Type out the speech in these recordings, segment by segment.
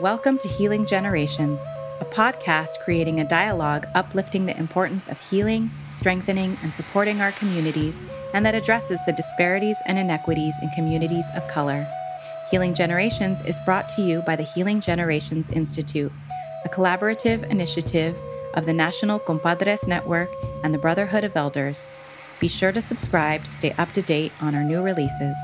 Welcome to Healing Generations, a podcast creating a dialogue uplifting the importance of healing, strengthening, and supporting our communities, and that addresses the disparities and inequities in communities of color. Healing Generations is brought to you by the Healing Generations Institute, a collaborative initiative of the National Compadres Network and the Brotherhood of Elders. Be sure to subscribe to stay up to date on our new releases.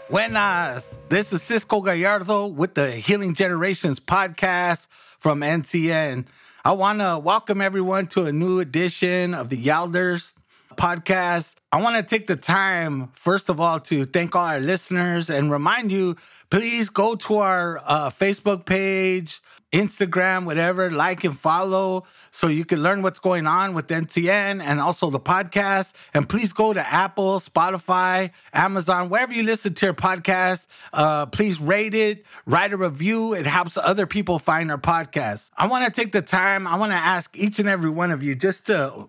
Buenas. This is Cisco Gallardo with the Healing Generations podcast from NCN. I want to welcome everyone to a new edition of the Elders podcast. I want to take the time, first of all, to thank all our listeners and remind you, please go to our Facebook page, Instagram, whatever, like and follow so you can learn what's going on with NCN and also the podcast. And please go to Apple, Spotify, Amazon, wherever you listen to your podcast. Please rate it, write a review. It helps other people find our podcast. I want to take the time. I want to ask each and every one of you just to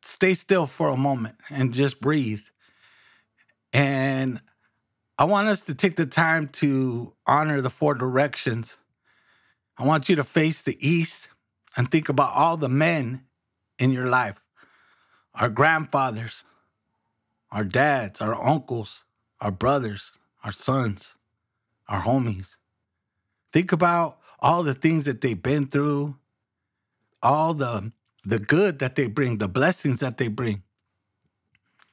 stay still for a moment and just breathe. And I want us to take the time to honor the four directions. I want you to face the east and think about all the men in your life. Our grandfathers, our dads, our uncles, our brothers, our sons, our homies. Think about all the things that they've been through, all the good that they bring, the blessings that they bring.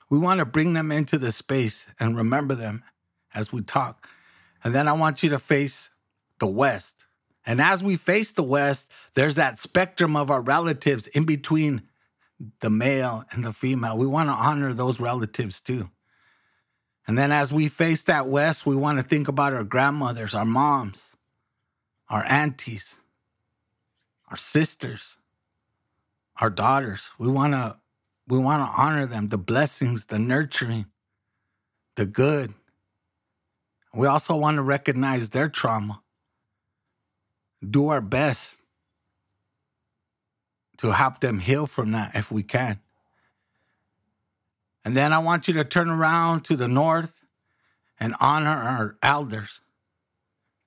We want to bring them into the space and remember them as we talk. And then I want you to face the West. And as we face the West, there's that spectrum of our relatives in between the male and the female. We want to honor those relatives too. And then as we face that West, we want to think about our grandmothers, our moms, our aunties, our sisters, our daughters. We want to honor them, the blessings, the nurturing, the good. We also want to recognize their trauma. Do our best to help them heal from that if we can. And then I want you to turn around to the north and honor our elders,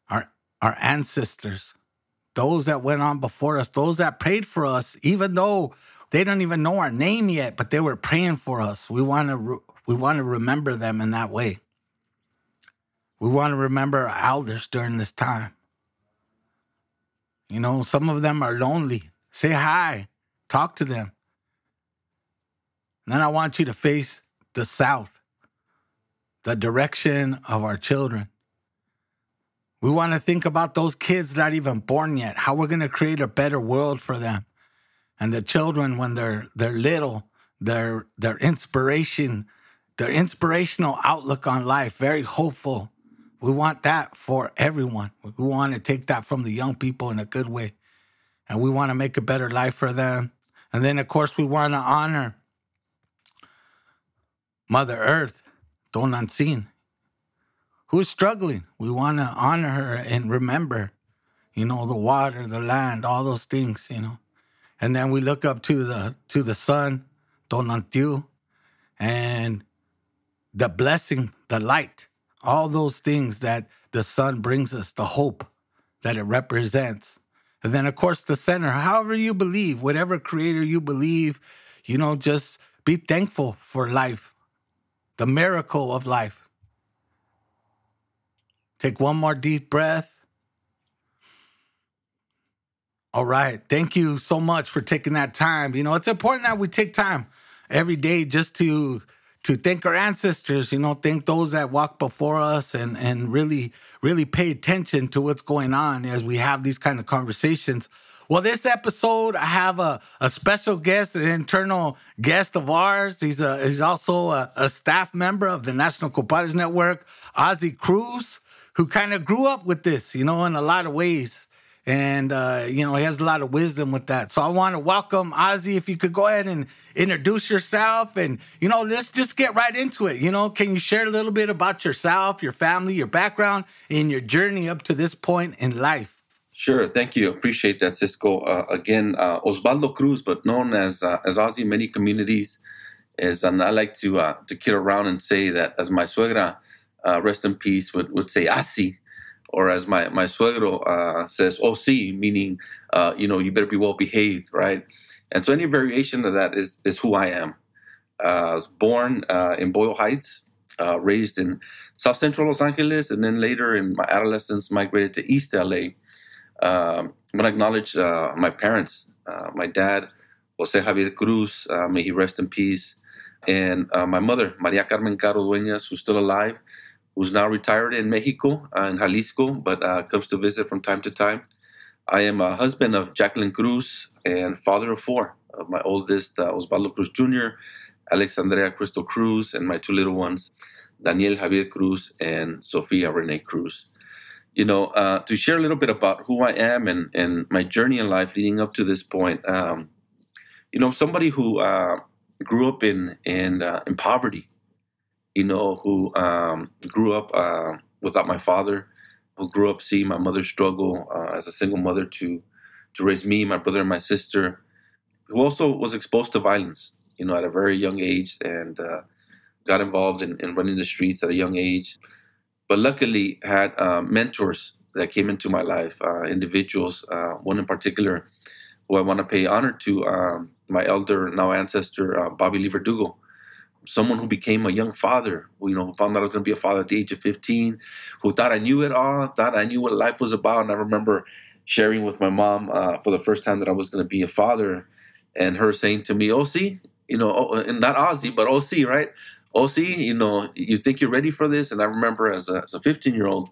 our ancestors, those that went on before us, those that prayed for us, even though they don't even know our name yet, but they were praying for us. We want to remember them in that way. We want to remember our elders during this time. You know, some of them are lonely. Say hi. Talk to them. And then I want you to face the south, the direction of our children. We want to think about those kids not even born yet, how we're going to create a better world for them. And the children, when they're little, their inspirational outlook on life, very hopeful. We want that for everyone. We want to take that from the young people in a good way. And we want to make a better life for them. And then, of course, we want to honor Mother Earth, Don Ancin, who is struggling. We want to honor her and remember, the water, the land, all those things, And then we look up to the sun, Don Antiu, and the blessing, the light. All those things that the sun brings us, the hope that it represents. And then, of course, the center, however you believe, whatever creator you believe, just be thankful for life, the miracle of life. Take one more deep breath. All right. Thank you so much for taking that time. It's important that we take time every day just to thank our ancestors, thank those that walked before us and really, really pay attention to what's going on as we have these kind of conversations. Well, this episode, I have a special guest, an internal guest of ours. He's also a staff member of the National Compadres Network, Ozzie Cruz, who kind of grew up with this, in a lot of ways. And, he has a lot of wisdom with that. So I want to welcome Ozzie. If you could go ahead and introduce yourself and, let's just get right into it. Can you share a little bit about yourself, your family, your background, and your journey up to this point in life? Sure. Thank you. Appreciate that, Cisco. Again, Osvaldo Cruz, but known as Ozzie in many communities. And I like to kid around and say that as my suegra rest in peace, would say Ozzie, or as my suegro says, Ozzie, meaning, you better be well behaved, right? And so any variation of that is who I am. I was born in Boyle Heights, raised in South Central Los Angeles, and then later in my adolescence migrated to East LA. I'm going to acknowledge my parents. My dad, Jose Javier Cruz, may he rest in peace, and my mother, Maria Carmen Caro Dueñas, who's still alive, who's now retired in Mexico, in Jalisco, but comes to visit from time to time. I am a husband of Jacqueline Cruz and father of four. Of my oldest, Osvaldo Cruz Jr., Alexandria Crystal Cruz, and my two little ones, Daniel Javier Cruz and Sofia Renee Cruz. To share a little bit about who I am and my journey in life leading up to this point. Somebody who grew up in poverty. Who grew up without my father, who grew up seeing my mother struggle as a single mother to raise me, my brother, and my sister, who also was exposed to violence, at a very young age, and got involved in running the streets at a young age. But luckily had mentors that came into my life, individuals, one in particular who I want to pay honor to, my elder, now ancestor, Bobby Lee Verdugo, someone who became a young father, who found out I was going to be a father at the age of 15, who thought I knew it all, thought I knew what life was about. And I remember sharing with my mom for the first time that I was going to be a father, and her saying to me, "Ozzie, and not Ozzie, but Ozzie, right? Ozzie, you think you're ready for this?" And I remember as a 15-year-old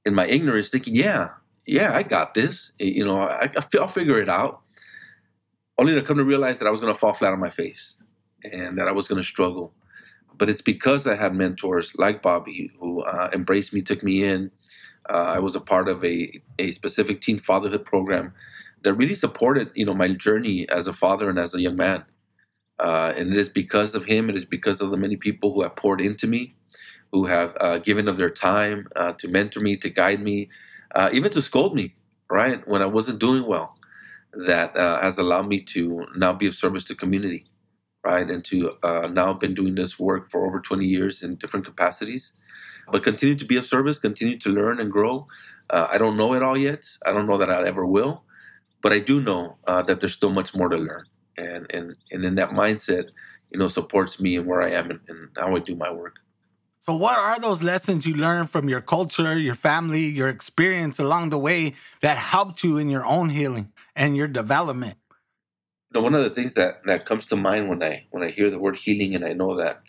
in my ignorance thinking, yeah, I got this. I'll figure it out. Only to come to realize that I was going to fall flat on my face and that I was going to struggle. But it's because I had mentors like Bobby who embraced me, took me in. I was a part of a specific teen fatherhood program that really supported, my journey as a father and as a young man. And it is because of him. It is because of the many people who have poured into me, who have given of their time to mentor me, to guide me, even to scold me, right, when I wasn't doing well, that has allowed me to now be of service to community, right, and to now been doing this work for over 20 years in different capacities, but continue to be of service, continue to learn and grow. I don't know it all yet. I don't know that I ever will, but I do know that there's still much more to learn. And in that mindset, supports me and where I am and how I do my work. So what are those lessons you learned from your culture, your family, your experience along the way that helped you in your own healing and your development? One of the things that comes to mind when I hear the word healing, and I know that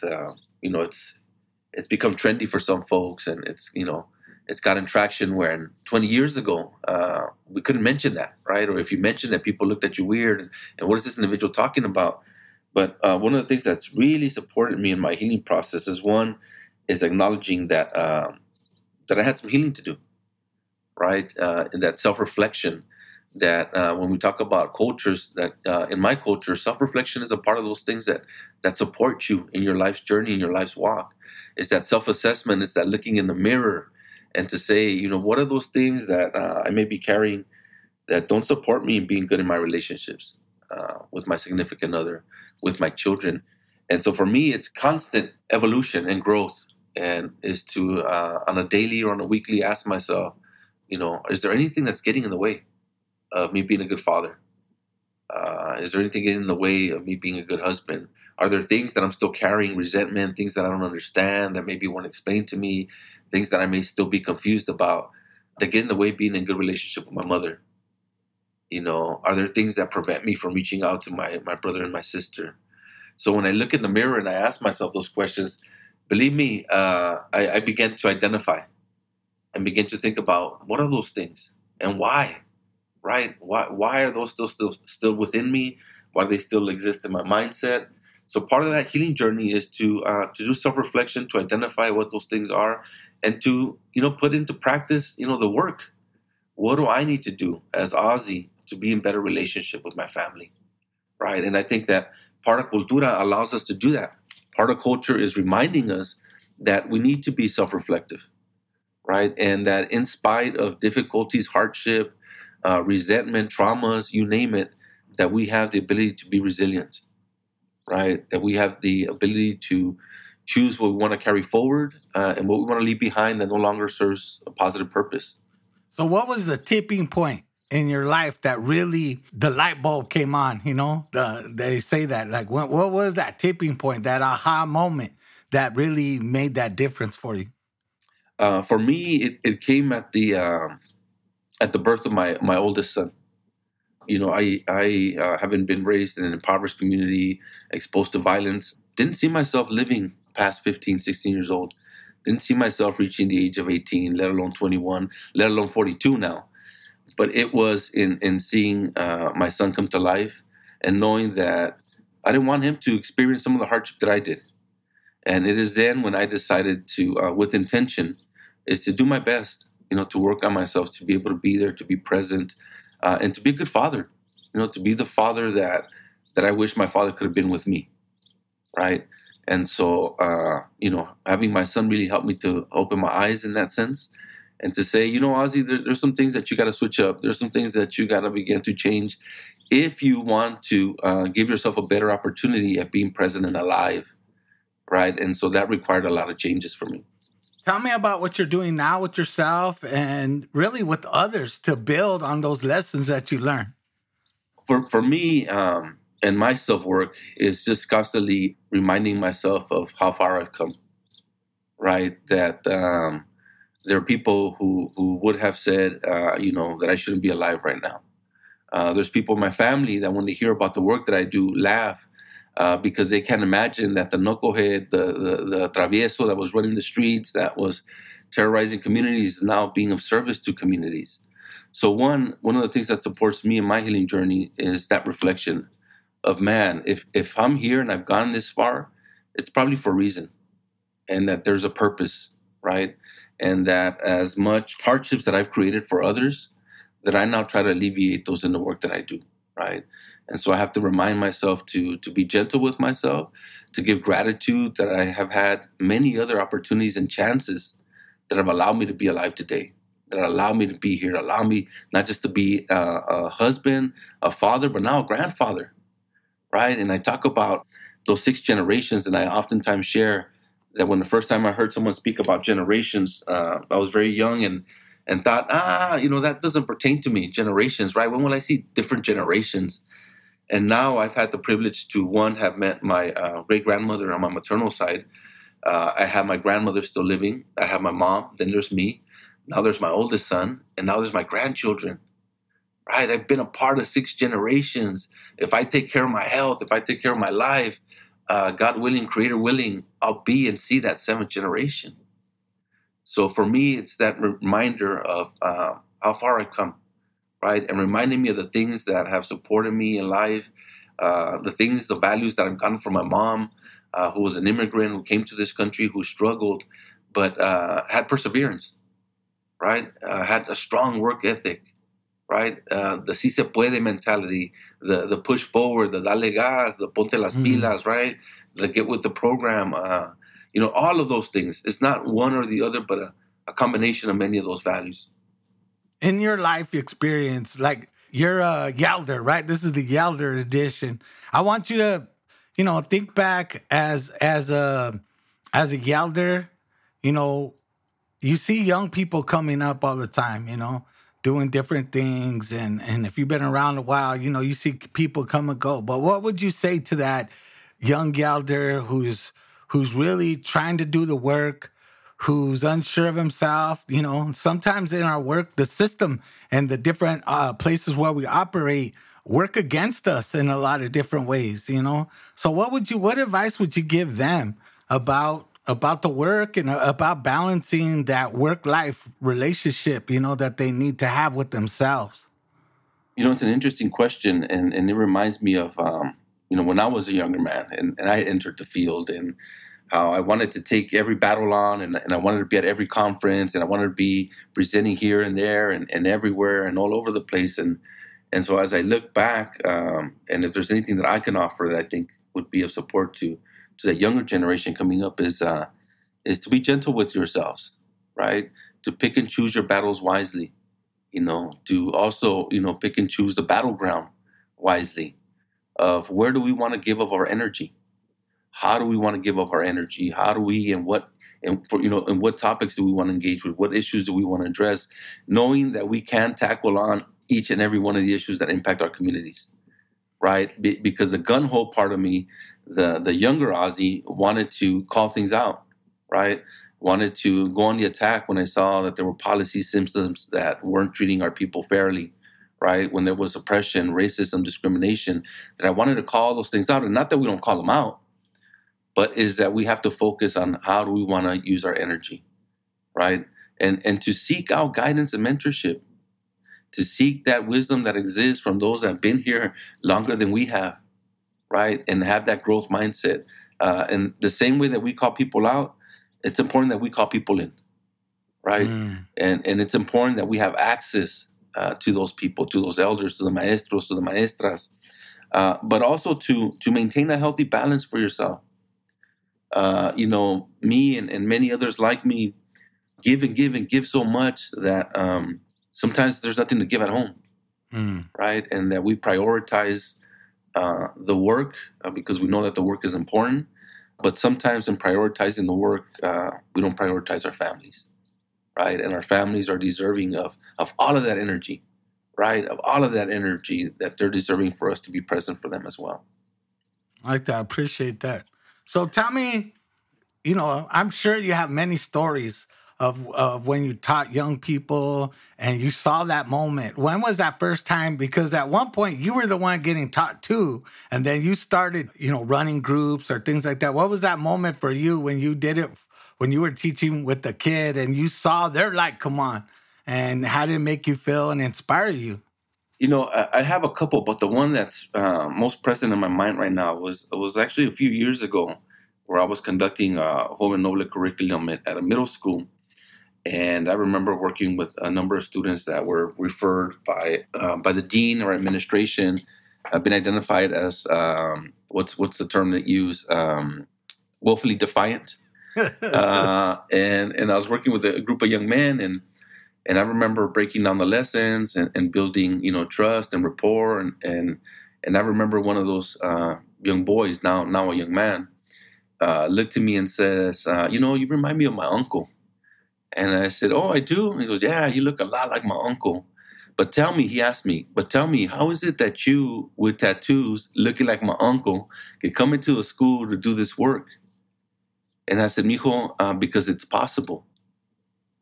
it's become trendy for some folks, and it's gotten traction where 20 years ago we couldn't mention that, right? Or if you mentioned that, people looked at you weird, and what is this individual talking about? But one of the things that's really supported me in my healing process is acknowledging that I had some healing to do, right? And that self-reflection, that when we talk about cultures, that in my culture, self-reflection is a part of those things that support you in your life's journey, in your life's walk. It's that self-assessment, it's that looking in the mirror and to say, what are those things that I may be carrying that don't support me in being good in my relationships with my significant other, with my children. And so for me, it's constant evolution and growth, and is to on a daily or on a weekly ask myself, is there anything that's getting in the way of me being a good father? Is there anything getting in the way of me being a good husband? Are there things that I'm still carrying resentment, things that I don't understand, that maybe weren't explained to me, things that I may still be confused about, that get in the way of being in a good relationship with my mother? Are there things that prevent me from reaching out to my brother and my sister? So when I look in the mirror and I ask myself those questions, believe me, I began to identify and begin to think about what are those things and why, right? Why are those still within me? Why do they still exist in my mindset? So part of that healing journey is to do self-reflection, to identify what those things are, and to put into practice the work. What do I need to do as Ozzie to be in better relationship with my family, right? And I think that part of cultura allows us to do that. Part of culture is reminding us that we need to be self-reflective, right? And that in spite of difficulties, hardship, resentment, traumas, you name it, that we have the ability to be resilient, right? That we have the ability to choose what we want to carry forward and what we want to leave behind that no longer serves a positive purpose. So what was the tipping point in your life that really the light bulb came on? They say that, like, what was that tipping point, that aha moment that really made that difference for you? For me, it came at the birth of my oldest son. I having been raised in an impoverished community, exposed to violence, didn't see myself living past 15, 16 years old. Didn't see myself reaching the age of 18, let alone 21, let alone 42 now. But it was in seeing my son come to life and knowing that I didn't want him to experience some of the hardship that I did. And it is then when I decided to, with intention, is to do my best, to work on myself, to be able to be there, to be present, and to be a good father, to be the father that I wish my father could have been with me, right? And so, having my son really helped me to open my eyes in that sense and to say, Ozzie, there's some things that you got to switch up. There's some things that you got to begin to change if you want to give yourself a better opportunity at being present and alive, right? And so that required a lot of changes for me. Tell me about what you're doing now with yourself and really with others to build on those lessons that you learned. For me, and my self-work is just constantly reminding myself of how far I've come, right? That there are people who would have said, that I shouldn't be alive right now. There's people in my family that when they hear about the work that I do, laugh because they can't imagine that the knucklehead, the travieso that was running the streets, that was terrorizing communities, is now being of service to communities. So one of the things that supports me in my healing journey is that reflection of, man, if I'm here and I've gone this far, it's probably for a reason, and that there's a purpose, right? And that as much hardships that I've created for others, that I now try to alleviate those in the work that I do, right? And so I have to remind myself to be gentle with myself, to give gratitude that I have had many other opportunities and chances that have allowed me to be alive today, that allow me to be here, allow me not just to be a husband, a father, but now a grandfather, right? And I talk about those 6 generations, and I oftentimes share that when the first time I heard someone speak about generations, I was very young and thought, that doesn't pertain to me, generations, right? When will I see different generations? And now I've had the privilege to, one, have met my great-grandmother on my maternal side. I have my grandmother still living. I have my mom. Then there's me. Now there's my oldest son. And now there's my grandchildren, right? I've been a part of 6 generations. If I take care of my health, if I take care of my life, God willing, Creator willing, I'll be and see that 7th generation. So for me, it's that reminder of how far I've come, right? And reminding me of the things that have supported me in life, the values that I've gotten from my mom, who was an immigrant, who came to this country, who struggled, but had perseverance, right? Had a strong work ethic, right? The si se puede mentality, the push forward, the dale gas, the ponte las pilas, right? The get with the program, all of those things. It's not one or the other, but a combination of many of those values. In your life experience, like, you're a Yalder, right? This is the Yalder edition. I want you to, think back as a Yalder. You see young people coming up all the time, doing different things. And if you've been around a while, you see people come and go. But what would you say to that young Yalder who's really trying to do the work, who's unsure of himself? Sometimes in our work, the system and the different places where we operate work against us in a lot of different ways, So what advice would you give them about the work and about balancing that work-life relationship, that they need to have with themselves? It's an interesting question, and it reminds me of, when I was a younger man and I entered the field, and how I wanted to take every battle on, and I wanted to be at every conference, and I wanted to be presenting here and there and everywhere and all over the place. And so as I look back, and if there's anything that I can offer that I think would be of support to that younger generation coming up, is to be gentle with yourselves, right? To pick and choose your battles wisely, to also, pick and choose the battleground wisely of where do we want to give of our energy? How do we want to give up our energy? How do we, and what, and for, and what topics do we want to engage with? What issues do we want to address? Knowing that we can tackle on each and every one of the issues that impact our communities, right? Because the gun-ho part of me, the younger Ozzie, wanted to call things out, right? Wanted to go on the attack when I saw that there were policy systems that weren't treating our people fairly, right? When there was oppression, racism, discrimination, that I wanted to call those things out. And not that we don't call them out, but is that we have to focus on how do we want to use our energy, right? And to seek out guidance and mentorship, to seek that wisdom that exists from those that have been here longer than we have, right? And have that growth mindset. And the same way that we call people out, it's important that we call people in, right? And it's important that we have access to those people, to those elders, to the maestros, to the maestras, but also to maintain a healthy balance for yourself. Me and many others like me give and give and give so much that sometimes there's nothing to give at home, right? And that we prioritize the work because we know that the work is important. But sometimes in prioritizing the work, we don't prioritize our families, right? And our families are deserving of all of that energy, right? Of all of that energy that they're deserving for us to be present for them as well. I like that. I appreciate that. So tell me, I'm sure you have many stories of when you taught young people and you saw that moment. When was that first time? Because at one point you were the one getting taught too, and then you started, running groups or things like that. What was that moment for you when you did it, when you were teaching with the kid and you saw their light come on? And how did it make you feel and inspire you? I have a couple, but the one that's most present in my mind right now was actually a few years ago, where I was conducting a Joven Noble curriculum at a middle school. And I remember working with a number of students that were referred by the dean or administration, have been identified as, what's the term they use, willfully defiant. And I was working with a group of young men, and I remember breaking down the lessons and building, trust and rapport. And I remember one of those young boys, now a young man, looked at me and says, you remind me of my uncle. And I said, oh, I do? And he goes, yeah, you look a lot like my uncle. But tell me, he asked me, how is it that you, with tattoos, looking like my uncle, can come into a school to do this work? And I said, mijo, because it's possible,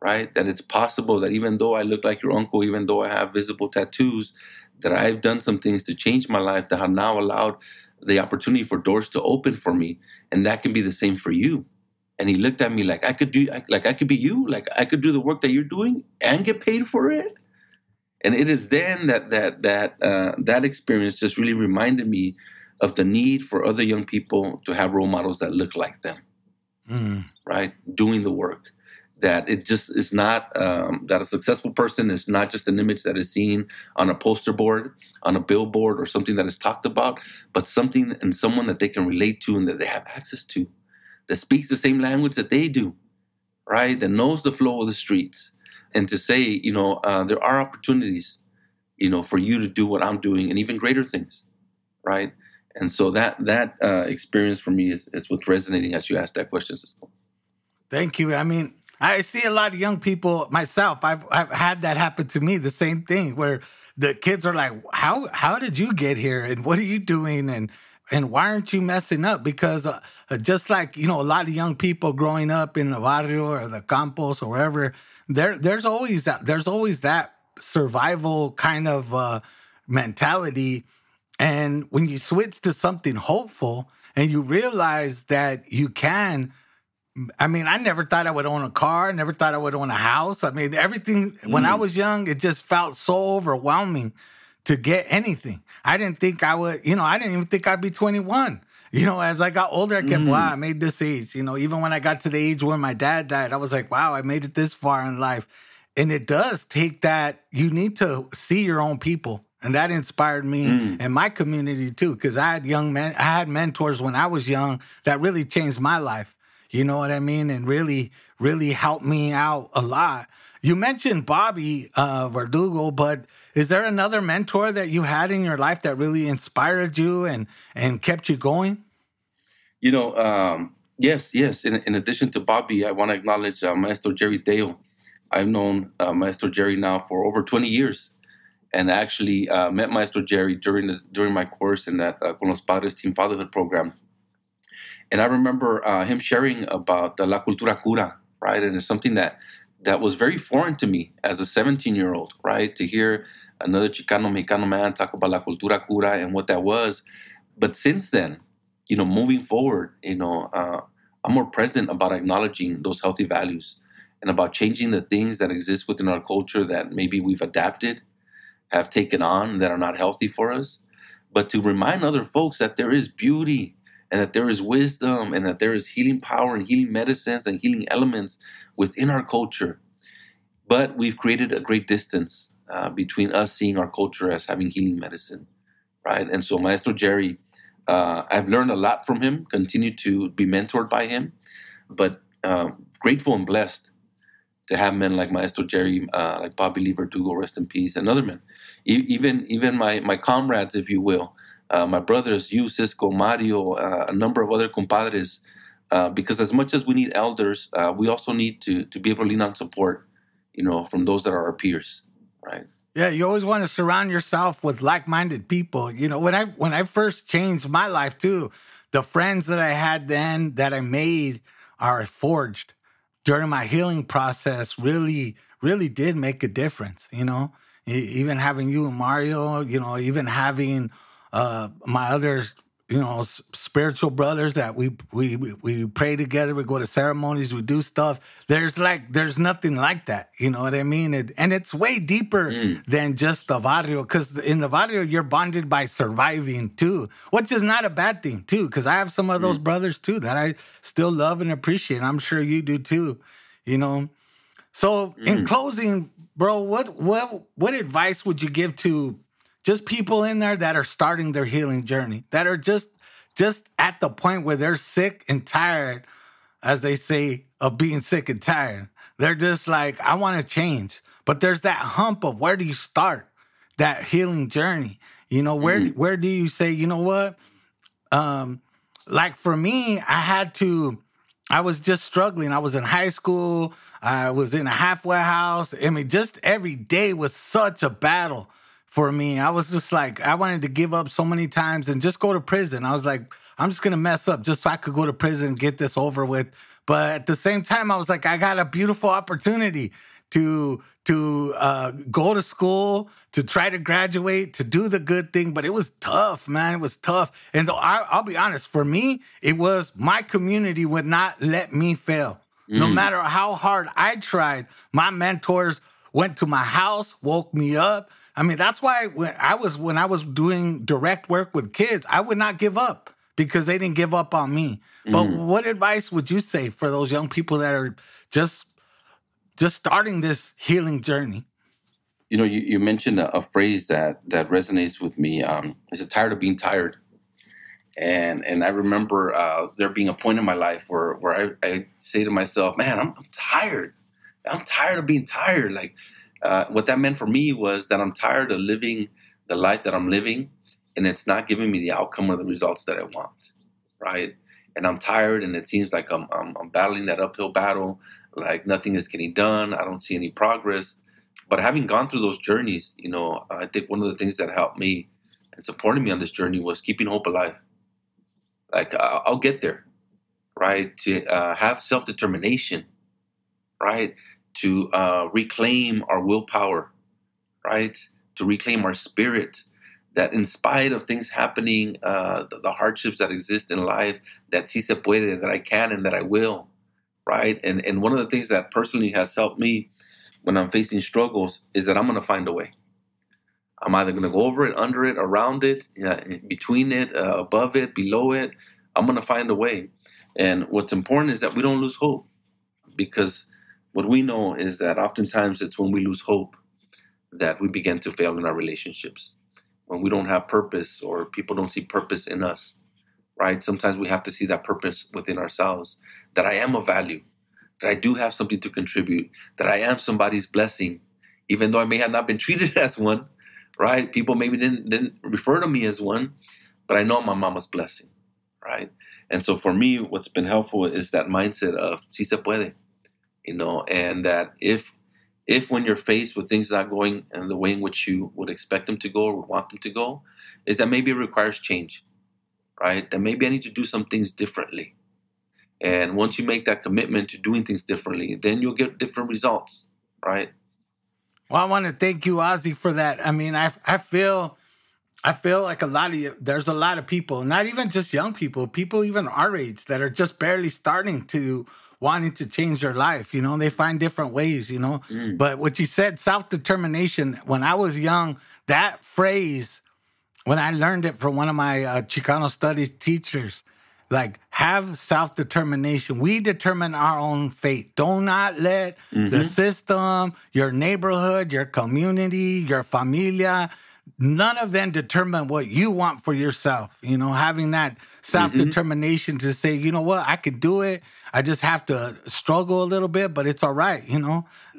right? That it's possible that even though I look like your uncle, even though I have visible tattoos, that I've done some things to change my life that have now allowed the opportunity for doors to open for me. And that can be the same for you. And he looked at me like I could be you, like I could do the work that you're doing and get paid for it. And it is then that experience just really reminded me of the need for other young people to have role models that look like them, right? Doing the work. That it just is not, that a successful person is not just an image that is seen on a poster board, on a billboard, or something that is talked about, but something and someone that they can relate to and that they have access to, that speaks the same language that they do, right? That knows the flow of the streets. And to say, there are opportunities, for you to do what I'm doing and even greater things, right? And so that experience for me is what's resonating as you asked that question, Cisco. Thank you. I mean, I see a lot of young people myself. I've had that happen to me, the same thing, where the kids are like, how did you get here? And what are you doing? And why aren't you messing up? Because just like, a lot of young people growing up in the barrio or the campos or wherever, there's always that survival kind of mentality. And when you switch to something hopeful and you realize that you can, I mean, I never thought I would own a car, never thought I would own a house. I mean, everything, when I was young, it just felt so overwhelming to get anything. I didn't think I would, I didn't even think I'd be 21. As I got older, I kept, wow, I made this age. Even when I got to the age where my dad died, I was like, wow, I made it this far in life. And it does take that, you need to see your own people. And that inspired me and my community too, because I had mentors when I was young that really changed my life. You know what I mean? And really, really helped me out a lot. You mentioned Bobby Verdugo, but is there another mentor that you had in your life that really inspired you and kept you going? Yes. In addition to Bobby, I want to acknowledge Maestro Jerry Teo. I've known Maestro Jerry now for over 20 years, and actually met Maestro Jerry during my course in that Con los Padres Team Fatherhood program. And I remember him sharing about La Cultura Cura, right? And it's something that was very foreign to me as a 17-year-old, right? To hear another Chicano Mexicano man talk about La Cultura Cura and what that was. But since then, moving forward, I'm more present about acknowledging those healthy values and about changing the things that exist within our culture that maybe we've adapted, have taken on, that are not healthy for us, but to remind other folks that there is beauty and that there is wisdom and that there is healing power and healing medicines and healing elements within our culture. But we've created a great distance between us seeing our culture as having healing medicine, right? And so Maestro Jerry, I've learned a lot from him, continue to be mentored by him, but grateful and blessed to have men like Maestro Jerry, like Bobby Lee Verdugo, rest in peace, and other men. Even my comrades, if you will, my brothers, you, Cisco, Mario, a number of other compadres, because as much as we need elders, we also need to be able to lean on support, from those that are our peers, right? Yeah, you always want to surround yourself with like-minded people. When I first changed my life too, the friends that I had then that I made are forged during my healing process really, really did make a difference. Even having you and Mario, even having my other, spiritual brothers that we pray together, we go to ceremonies, we do stuff. There's nothing like that. You know what I mean? And it's way deeper than just the barrio, because in the barrio, you're bonded by surviving too, which is not a bad thing too, because I have some of those brothers too that I still love and appreciate. I'm sure you do too, So in closing, bro, what advice would you give to just people in there that are starting their healing journey, that are just at the point where they're sick and tired, as they say, of being sick and tired? They're just like, I want to change. But there's that hump of where do you start that healing journey? Where do you say, you know what? Like for me, I was just struggling. I was in high school. I was in a halfway house. I mean, just every day was such a battle for me. I was just like, I wanted to give up so many times and just go to prison. I was like, I'm just going to mess up just so I could go to prison and get this over with. But at the same time, I was like, I got a beautiful opportunity to go to school, to try to graduate, to do the good thing. But it was tough, man. It was tough. And I'll be honest, for me, it was my community would not let me fail. No matter how hard I tried, my mentors went to my house, woke me up. I mean, that's why when I was doing direct work with kids, I would not give up because they didn't give up on me. But what advice would you say for those young people that are just starting this healing journey? You mentioned a phrase that resonates with me. Is it tired of being tired? And I remember there being a point in my life where I say to myself, man, I'm tired. I'm tired of being tired. Like what that meant for me was that I'm tired of living the life that I'm living, and it's not giving me the outcome or the results that I want, right? And I'm tired, and it seems like I'm battling that uphill battle, like nothing is getting done. I don't see any progress. But having gone through those journeys, I think one of the things that helped me and supported me on this journey was keeping hope alive. Like I'll get there, right? To have self-determination, right? To reclaim our willpower, right? To reclaim our spirit, that in spite of things happening, the hardships that exist in life, that si se puede, that I can and that I will, right? And one of the things that personally has helped me when I'm facing struggles is that I'm going to find a way. I'm either going to go over it, under it, around it, between it, above it, below it. I'm going to find a way. And what's important is that we don't lose hope, because what we know is that oftentimes it's when we lose hope that we begin to fail in our relationships. When we don't have purpose or people don't see purpose in us, right? Sometimes we have to see that purpose within ourselves, that I am of value, that I do have something to contribute, that I am somebody's blessing, even though I may have not been treated as one, right? People maybe didn't refer to me as one, but I know I'm my mama's blessing, right? And so for me, what's been helpful is that mindset of si se puede, and that if when you're faced with things not going in the way in which you would expect them to go or would want them to go, is that maybe it requires change, right? That maybe I need to do some things differently. And once you make that commitment to doing things differently, then you'll get different results, right? Well, I want to thank you, Ozzie, for that. I mean, I feel like there's a lot of people, not even just young people even our age that are just barely starting to wanting to change their life. They find different ways, But what you said, self-determination, when I was young, that phrase, when I learned it from one of my Chicano studies teachers, like, have self-determination. We determine our own fate. Do not let the system, your neighborhood, your community, your familia, none of them determine what you want for yourself. Having that self-determination to say, you know what, I could do it. I just have to struggle a little bit, but it's all right.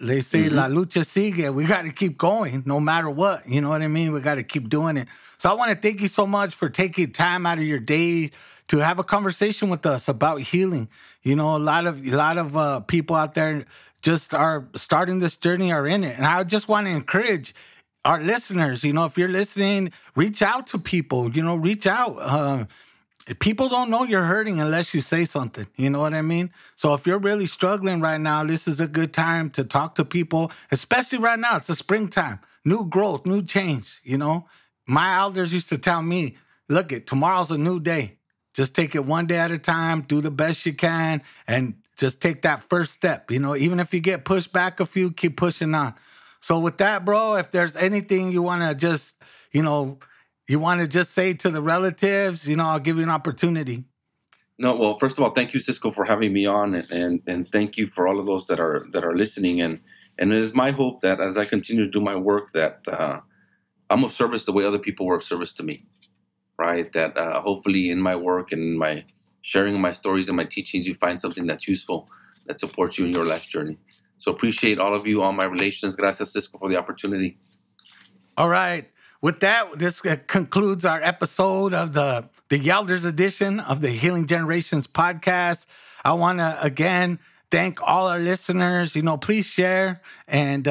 They say la lucha sigue. We got to keep going no matter what. You know what I mean? We got to keep doing it. So I want to thank you so much for taking time out of your day to have a conversation with us about healing. A lot of people out there just are starting this journey, are in it. And I just want to encourage our listeners, if you're listening, reach out to people, reach out. People don't know you're hurting unless you say something. You know what I mean? So if you're really struggling right now, this is a good time to talk to people, especially right now. It's the springtime, new growth, new change. My elders used to tell me, look, tomorrow's a new day. Just take it one day at a time, do the best you can, and just take that first step. Even if you get pushed back a few, keep pushing on. So with that, bro, if there's anything you want to just, say to the relatives, I'll give you an opportunity. No, well, first of all, thank you, Cisco, for having me on, and thank you for all of those that are listening. And it is my hope that as I continue to do my work, that I'm of service the way other people were of service to me, right? That hopefully in my work and in my sharing my stories and my teachings, you find something that's useful, that supports you in your life journey. So appreciate all of you, all my relations. Gracias, Cisco, for the opportunity. All right. With that, this concludes our episode of the Elders edition of the Healing Generations podcast. I want to, again, thank all our listeners. Please share and,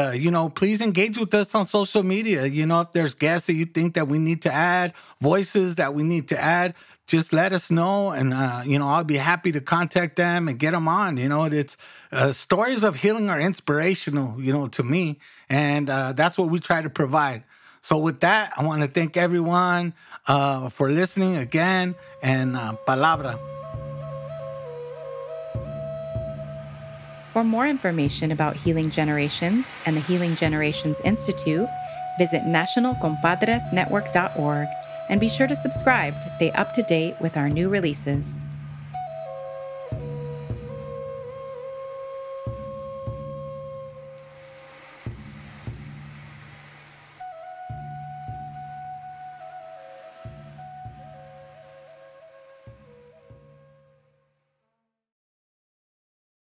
please engage with us on social media. If there's guests that you think that we need to add, voices that we need to add, just let us know. And, I'll be happy to contact them and get them on. It's stories of healing are inspirational, to me. And that's what we try to provide. So with that, I want to thank everyone for listening again, and palabra. For more information about Healing Generations and the Healing Generations Institute, visit nationalcompadresnetwork.org and be sure to subscribe to stay up to date with our new releases.